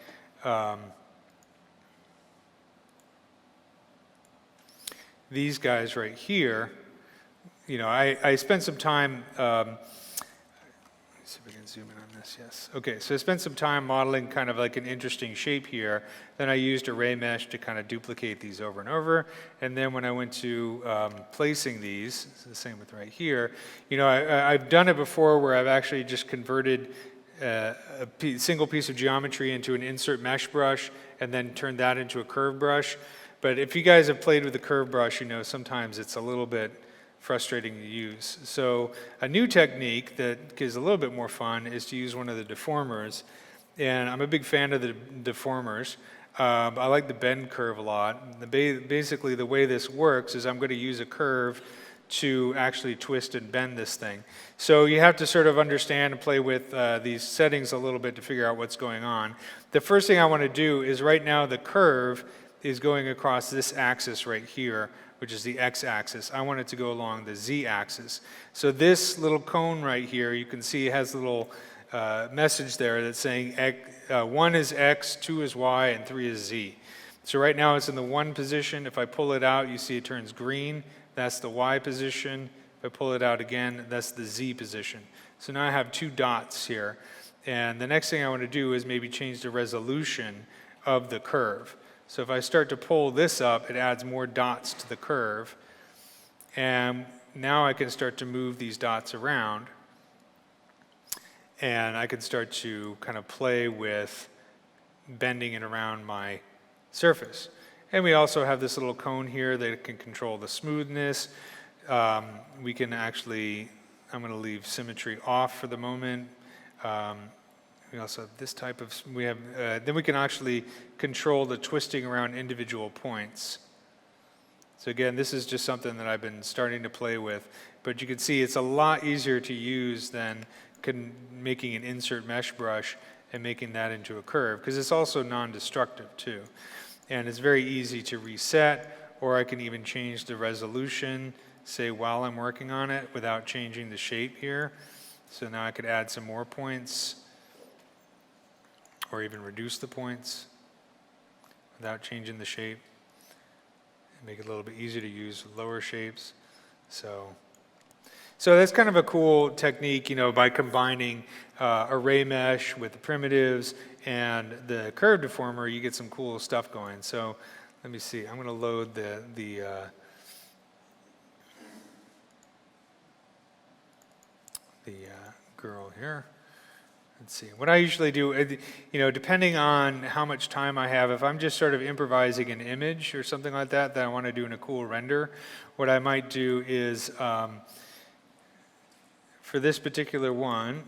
S1: these guys right here, you know, I spent some time, let's see if I can zoom in on this, yes. Okay, so I spent some time modeling kind of like an interesting shape here. Then I used array mesh to kind of duplicate these over and over. And then when I went to placing these, it's the same with right here, you know, I've done it before where I've actually just converted a single piece of geometry into an insert mesh brush and then turned that into a curve brush. But if you guys have played with the curve brush, you know, sometimes it's a little bit frustrating to use. So a new technique that is a little bit more fun is to use one of the deformers. And I'm a big fan of the deformers. I like the bend curve a lot. Basically, the way this works is I'm going to use a curve to actually twist and bend this thing. So you have to sort of understand and play with these settings a little bit to figure out what's going on. The first thing I want to do is right now the curve is going across this axis right here, which is the x-axis. I want it to go along the z-axis. So this little cone right here, you can see has a little message there that's saying 1 is x, 2 is y, and 3 is z. So right now it's in the 1 position. If I pull it out, you see it turns green. That's the y position. If I pull it out again, that's the z position. So now I have 2 dots here. And the next thing I want to do is maybe change the resolution of the curve. So if I start to pull this up, it adds more dots to the curve. And now I can start to move these dots around. And I can start to kind of play with bending it around my surface. And we also have this little cone here that can control the smoothness. We can actually, I'm going to leave symmetry off for the moment. We also have this type of, then we can actually control the twisting around individual points. So again, this is just something that I've been starting to play with, but you can see it's a lot easier to use than making an insert mesh brush and making that into a curve, because it's also non-destructive too. And it's very easy to reset, or I can even change the resolution, say while I'm working on it, without changing the shape here. So now I could add some more points, or even reduce the points without changing the shape. And make it a little bit easier to use with lower shapes. So that's kind of a cool technique, you know, by combining array mesh with the primitives and the curve deformer, you get some cool stuff going. So let me see, I'm going to load the girl here. Let's see. What I usually do, you know, depending on how much time I have, if I'm just sort of improvising an image or something like that I want to do in a cool render, what I might do is, for this particular one,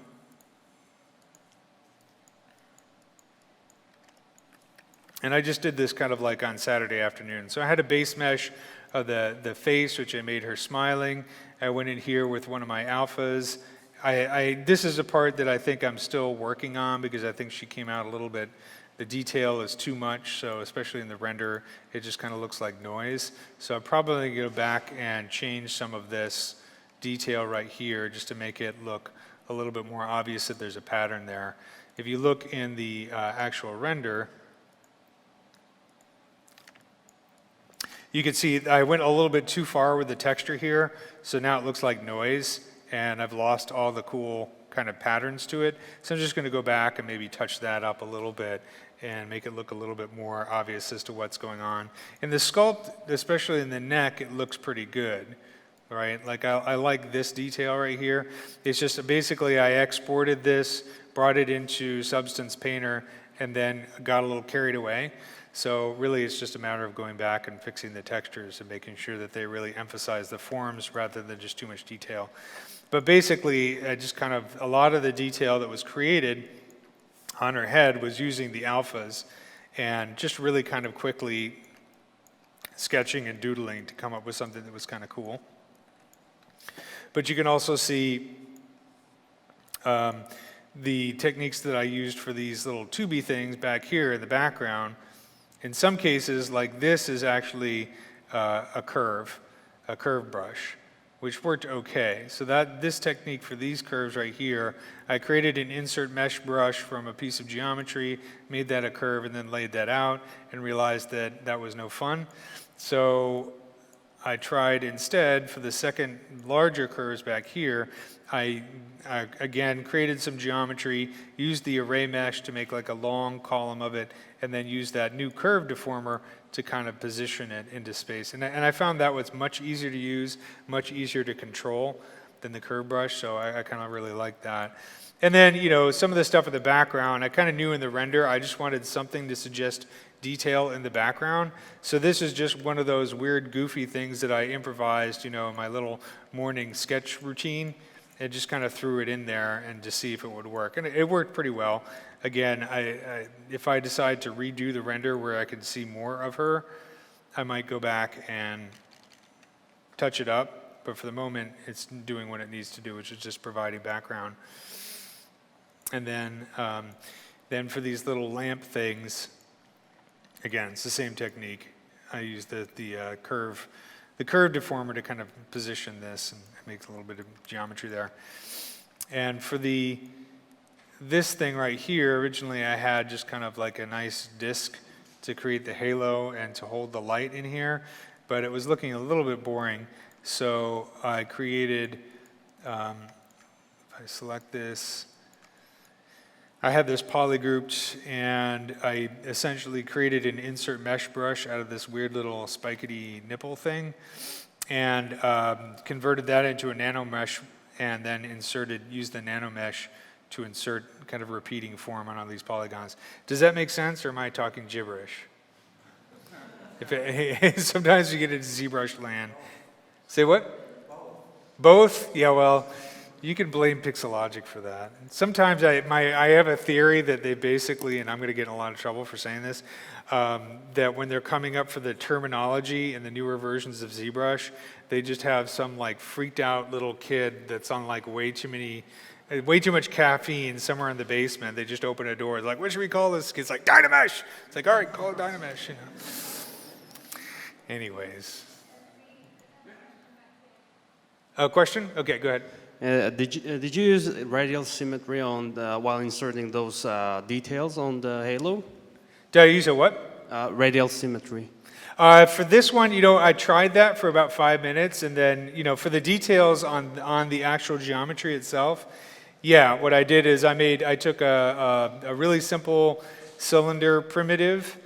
S1: and I just did this kind of like on Saturday afternoon. So I had a base mesh of the face, which I made her smiling. I went in here with one of my alphas, this is a part that I think I'm still working on because I think she came out a little bit, the detail is too much, so especially in the render, it just kind of looks like noise. So I'm probably going to go back and change some of this detail right here just to make it look a little bit more obvious that there's a pattern there. If you look in the actual render, you can see I went a little bit too far with the texture here, so now it looks like noise, and I've lost all the cool kind of patterns to it. So I'm just going to go back and maybe touch that up a little bit and make it look a little bit more obvious as to what's going on. In the sculpt, especially in the neck, it looks pretty good, right? Like I like this detail right here. It's just basically I exported this, brought it into Substance Painter, and then got a little carried away. So really it's just a matter of going back and fixing the textures and making sure that they really emphasize the forms rather than just too much detail. But basically, just kind of a lot of the detail that was created on her head was using the alphas and just really kind of quickly sketching and doodling to come up with something that was kind of cool. But you can also see the techniques that I used for these little tubey things back here in the background. In some cases, like this is actually a curve brush, which worked okay. So this technique for these curves right here, I created an insert mesh brush from a piece of geometry, made that a curve, and then laid that out, and realized that that was no fun. So I tried instead, for the second larger curves back here, I again created some geometry, used the array mesh to make like a long column of it, and then used that new curve deformer to kind of position it into space. And I found that was much easier to use, much easier to control than the curve brush, so I kind of really like that. And then, you know, some of the stuff in the background, I kind of knew in the render, I just wanted something to suggest detail in the background. So this is just one of those weird, goofy things that I improvised, you know, in my little morning sketch routine. And just kind of threw it in there and to see if it would work. And it worked pretty well. Again, if I decide to redo the render where I can see more of her, I might go back and touch it up. But for the moment, it's doing what it needs to do, which is just providing background. And then for these little lamp things, again, it's the same technique. I use the curve deformer to kind of position this, and it makes a little bit of geometry there. And for this thing right here, originally I had just kind of like a nice disc to create the halo and to hold the light in here, but it was looking a little bit boring, so I created, if I select this, I had this polygrouped, and I essentially created an insert mesh brush out of this weird little spikety nipple thing, and converted that into a nano mesh, and then used the nano mesh to insert kind of repeating form on all these polygons. Does that make sense, or am I talking gibberish? Sometimes you get into ZBrush land. Say what? Both? Yeah, well, you can blame Pixelogic for that. Sometimes I have a theory that they basically, and I'm going to get in a lot of trouble for saying this, that when they're coming up for the terminology in the newer versions of ZBrush, they just have some like freaked out little kid that's on like way too much caffeine somewhere in the basement. They just open a door, like, what should we call this? It's like Dynamesh. It's like, all right, call it Dynamesh. You know. Anyways. A question? Okay, go ahead.
S3: Did you use radial symmetry on while inserting those details on the halo?
S1: Did I use a what?
S3: Radial symmetry.
S1: For this one, you know, I tried that for about 5 minutes, and then, you know, for the details on the actual geometry itself, yeah, what I did is I took a really simple cylinder primitive,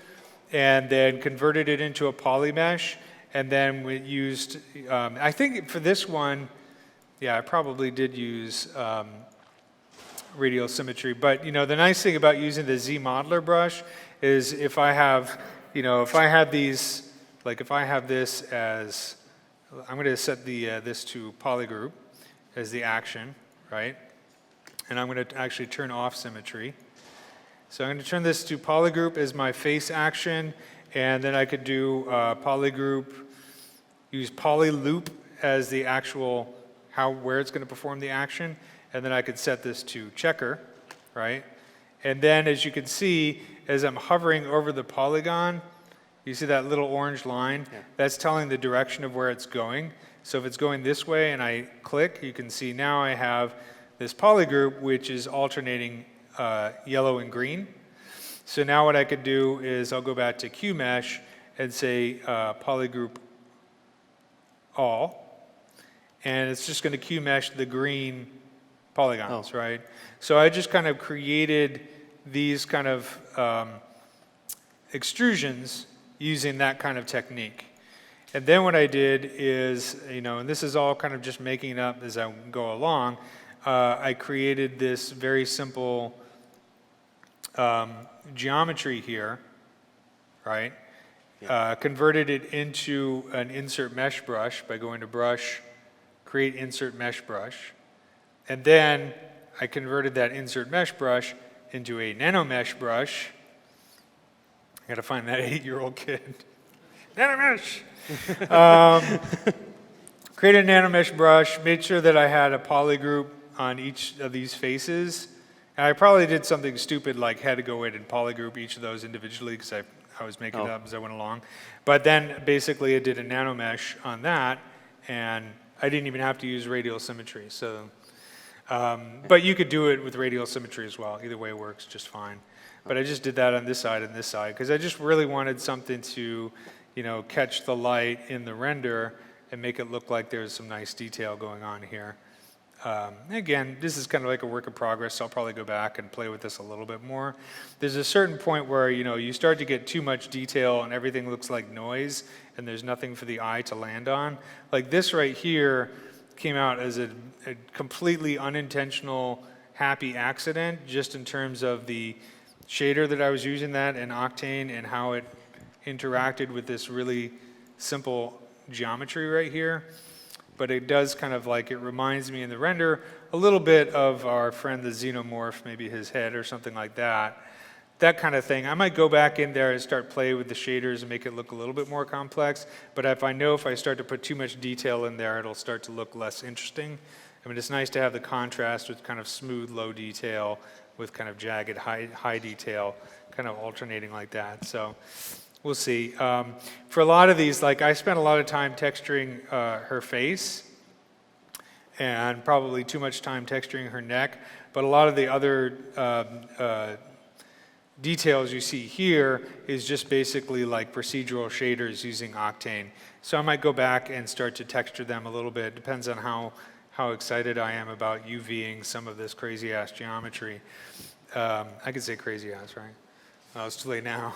S1: and then converted it into a polymesh, and then we used, I think for this one, yeah, I probably did use radial symmetry. But, you know, the nice thing about using the Z modeler brush is if I have, you know, if I have these, like if I have this as, I'm going to set this to polygroup as the action, right? And I'm going to actually turn off symmetry. So I'm going to turn this to polygroup as my face action, and then I could do polygroup, use polyloop as the actual where it's going to perform the action, and then I could set this to checker, right? And then as you can see, as I'm hovering over the polygon, you see that little orange line?
S3: Yeah.
S1: That's telling the direction of where it's going. So if it's going this way and I click, you can see now I have this polygroup which is alternating yellow and green. So now what I could do is I'll go back to QMesh and say polygroup all, and it's just going to QMesh the green polygons, right? So I just kind of created these kind of extrusions using that kind of technique. And then what I did is, and this is all kind of just making it up as I go along, I created this very simple geometry here, right? Yeah. Converted it into an insert mesh brush by going to brush, create insert mesh brush. And then I converted that insert mesh brush into a nano mesh brush. I gotta find that 8-year-old kid. Nanomesh! Created a nanomesh brush, made sure that I had a polygroup on each of these faces. And I probably did something stupid like had to go in and polygroup each of those individually because I was making it up as I went along. But then basically I did a nanomesh on that, and I didn't even have to use radial symmetry. So, but you could do it with radial symmetry as well. Either way works just fine. But I just did that on this side and this side because I just really wanted something to, catch the light in the render and make it look like there's some nice detail going on here. Again, this is kind of like a work in progress, so I'll probably go back and play with this a little bit more. There's a certain point where, you start to get too much detail and everything looks like noise and there's nothing for the eye to land on. Like this right here came out as a completely unintentional happy accident just in terms of the shader that I was using that in Octane and how it interacted with this really simple geometry right here. But it does kind of it reminds me in the render a little bit of our friend the xenomorph, maybe his head or something like that. That kind of thing. I might go back in there and start playing with the shaders and make it look a little bit more complex, but if I start to put too much detail in there, it'll start to look less interesting. I mean, it's nice to have the contrast with kind of smooth, low detail with kind of jagged, high detail, kind of alternating like that. So we'll see. For a lot of these, I spent a lot of time texturing her face and probably too much time texturing her neck, but a lot of the other details you see here is just basically like procedural shaders using Octane. So I might go back and start to texture them a little bit. Depends on how excited I am about UVing some of this crazy ass geometry. I could say crazy ass, right? Oh, it's too late now.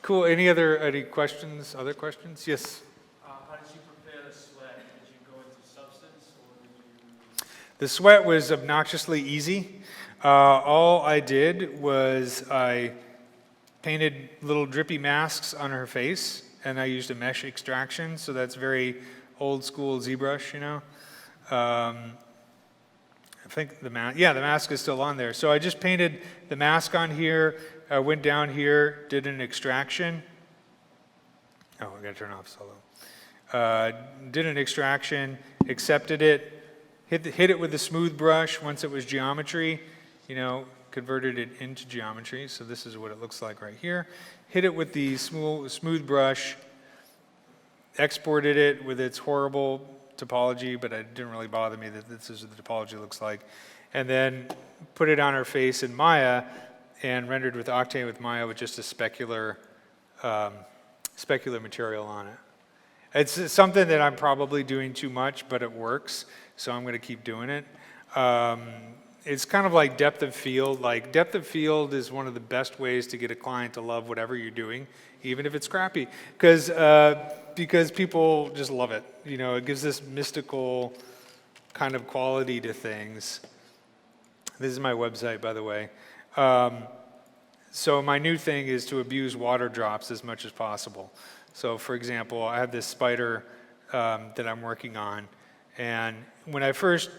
S1: Cool. Any questions? Other questions? Yes.
S4: How did you prepare the sweat? Did you go into substance, or did you?
S1: The sweat was obnoxiously easy. All I did was I painted little drippy masks on her face, and I used a mesh extraction. So that's very old school ZBrush, I think the mask is still on there. So I just painted the mask on here. I went down here, did an extraction. Oh, I gotta turn off solo. Did an extraction, accepted it, hit it with the smooth brush once it was geometry, converted it into geometry. So this is what it looks like right here. Hit it with the smooth brush, exported it with its horrible topology, but it didn't really bother me that this is what the topology looks like. And then put it on her face in Maya and rendered with Octane with Maya with just a specular material on it. It's something that I'm probably doing too much, but it works, so I'm going to keep doing it. It's kind of like depth of field. Like depth of field is one of the best ways to get a client to love whatever you're doing, even if it's crappy, because people just love it. It gives this mystical kind of quality to things. This is my website, by the way. So my new thing is to abuse water drops as much as possible. So for example, I have this spider that I'm working on. And when I first,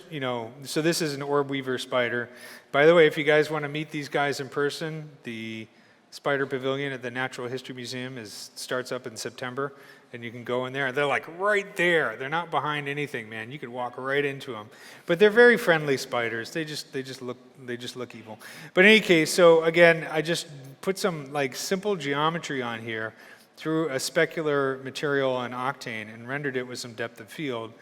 S1: so this is an orb weaver spider. By the way, if you guys want to meet these guys in person, the Spider Pavilion at the Natural History Museum starts up in September. and you can go in there. They're like right there. They're not behind anything, man. You could walk right into them. But they're very friendly spiders. They just look evil. But in any case, so again, I just put some like simple geometry on here through a specular material on Octane and rendered it with some depth of field,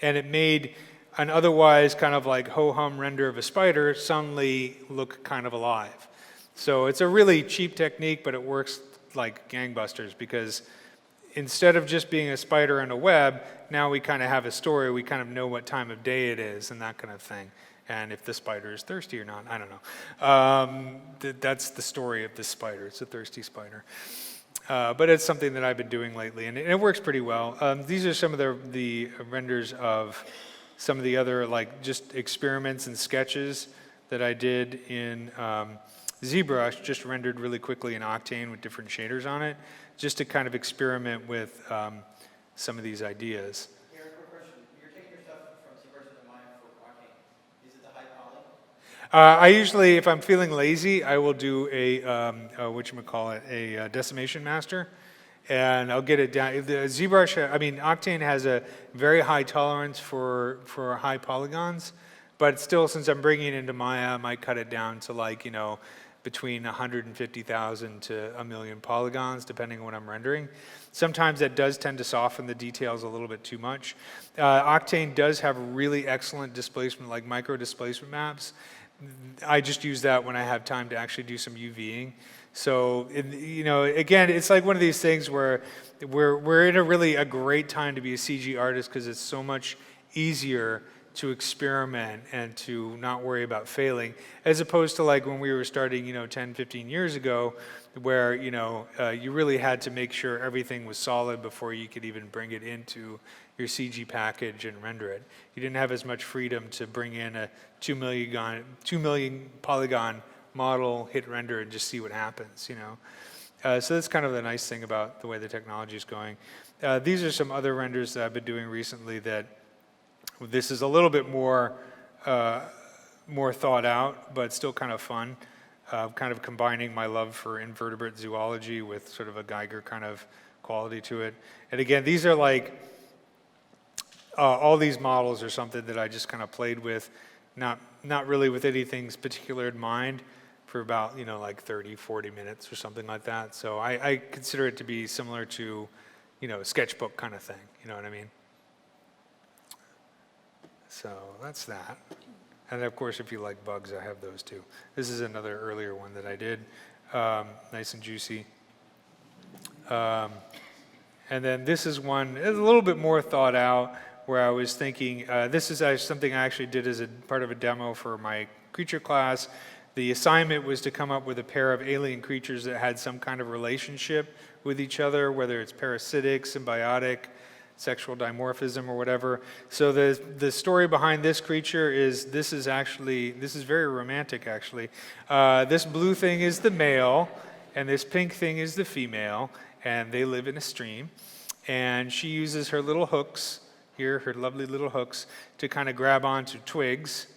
S1: and it made an otherwise kind of like ho-hum render of a spider suddenly look kind of alive. So it's a really cheap technique, but it works like gangbusters, because instead of just being a spider in a web, now we kind of have a story. We kind of know what time of day it is and that kind of thing. And if the spider is thirsty or not, I don't know. That's the story of this spider. It's a thirsty spider. But it's something that I've been doing lately, and it works pretty well. These are some of the renders of some of the other like just experiments and sketches that I did in ZBrush, just rendered really quickly in Octane with different shaders on it, just to kind of experiment with some of these ideas.
S2: Here, quick question. You're taking your stuff from ZBrush into Maya for Octane. Is it the high poly?
S1: I usually, if I'm feeling lazy, I will do a decimation master, and I'll get it down. The ZBrush, I mean, Octane has a very high tolerance for high polygons, but still, since I'm bringing it into Maya, I might cut it down to like, you know, between 150,000 to 1,000,000 polygons, depending on what I'm rendering. Sometimes that does tend to soften the details a little bit too much. Octane does have really excellent displacement, like micro displacement maps. I just use that when I have time to actually do some UVing. So, you know, again, it's like one of these things where we're in a great time to be a CG artist, because it's so much easier to experiment and to not worry about failing, as opposed to like when we were starting, you know, 10, 15 years ago, where, you know, you really had to make sure everything was solid before you could even bring it into your CG package and render it. You didn't have as much freedom to bring in a 2 million polygon model, hit render, and just see what happens, you know. So that's kind of the nice thing about the way the technology is going. These are some other renders that I've been doing recently that this is a little bit more thought out, but still kind of fun. Kind of combining my love for invertebrate zoology with sort of a Geiger kind of quality to it. And again, these are like, all these models are something that I just kind of played with, not really with anything particular in mind, for about, you know, like 30, 40 minutes or something like that. So I consider it to be similar to, you know, a sketchbook kind of thing, you know what I mean? So that's that. And of course, if you like bugs, I have those too. This is another earlier one that I did, nice and juicy. And then this is one, a little bit more thought out, where I was thinking, this is something I actually did as a part of a demo for my creature class. The assignment was to come up with a pair of alien creatures that had some kind of relationship with each other, whether it's parasitic, symbiotic, sexual dimorphism, or whatever. So the story behind this creature is, this is very romantic actually. This blue thing is the male, and this pink thing is the female, and they live in a stream. And she uses her little hooks, here, her lovely little hooks, to kind of grab onto twigs.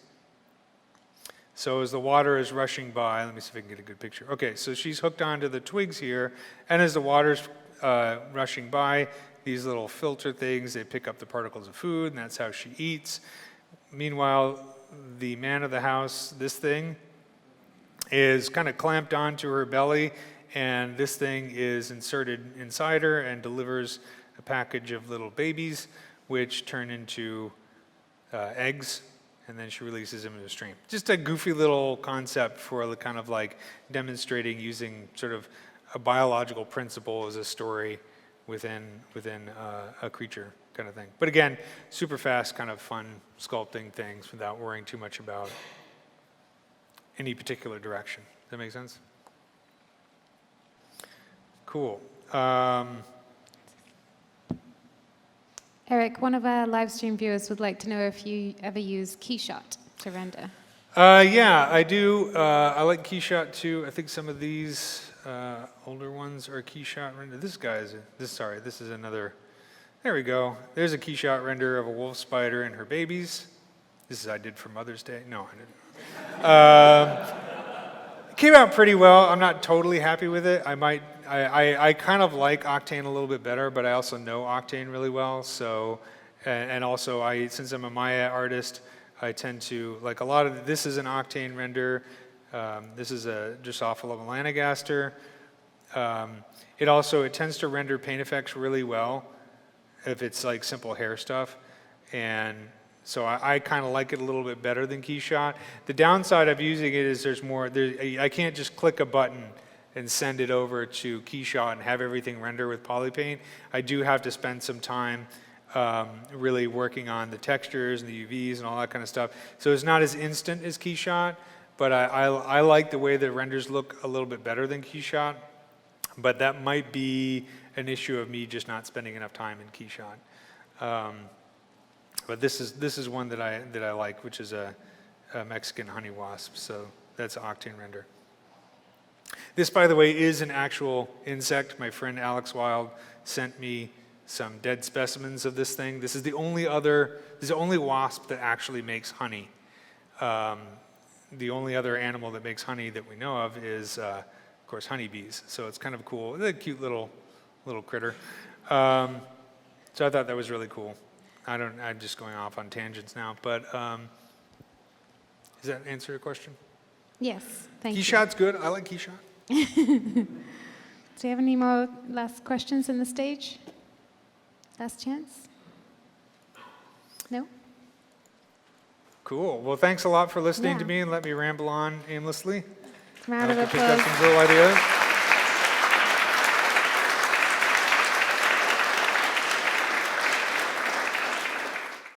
S1: So as the water is rushing by, let me see if I can get a good picture. Okay, so she's hooked onto the twigs here, and as the water's rushing by, these little filter things, they pick up the particles of food, and that's how she eats. Meanwhile, the man of the house, this thing, is kind of clamped onto her belly, and this thing is inserted inside her and delivers a package of little babies, which turn into eggs, and then she releases them into the stream. Just a goofy little concept for the kind of like demonstrating using sort of a biological principle as a story within a creature kind of thing. But again, super fast, kind of fun sculpting things without worrying too much about any particular direction. Does that make sense? Cool.
S5: Eric, one of our live stream viewers would like to know if you ever use Keyshot to render.
S1: Yeah, I do. I like Keyshot too. I think some of these older ones are Keyshot render. This is another. There we go. There's a Keyshot render of a wolf spider and her babies. This is I did for Mother's Day. No, I didn't. It came out pretty well. I'm not totally happy with it. I I kind of like Octane a little bit better, but I also know Octane really well. So, and also since I'm a Maya artist, I tend to, like a lot of, this is an Octane render. This is a Drosophila melanogaster. It tends to render paint effects really well if it's like simple hair stuff. And so I kind of like it a little bit better than Keyshot. The downside of using it is I can't just click a button and send it over to Keyshot and have everything render with Polypaint. I do have to spend some time really working on the textures and the UVs and all that kind of stuff. So it's not as instant as Keyshot, but I like the way the renders look a little bit better than Keyshot. But that might be an issue of me just not spending enough time in Keyshot. But this is one that I like, which is a Mexican honey wasp. So that's an Octane render. This, by the way, is an actual insect. My friend Alex Wild sent me some dead specimens of this thing. This is the only wasp that actually makes honey. The only other animal that makes honey that we know of is, of course, honeybees. So it's kind of cool. It's a cute little critter. So I thought that was really cool. I'm just going off on tangents now, but does that answer your question?
S5: Yes, thank you.
S1: Keyshot's good. I like Keyshot.
S5: Do you have any more last questions in the stage? Last chance? No?
S1: Cool. Well, thanks a lot for listening to
S5: Yeah.
S1: me and let me ramble on aimlessly.
S5: Round
S1: I
S5: of
S1: hope you picked up
S5: applause.
S1: some cool ideas.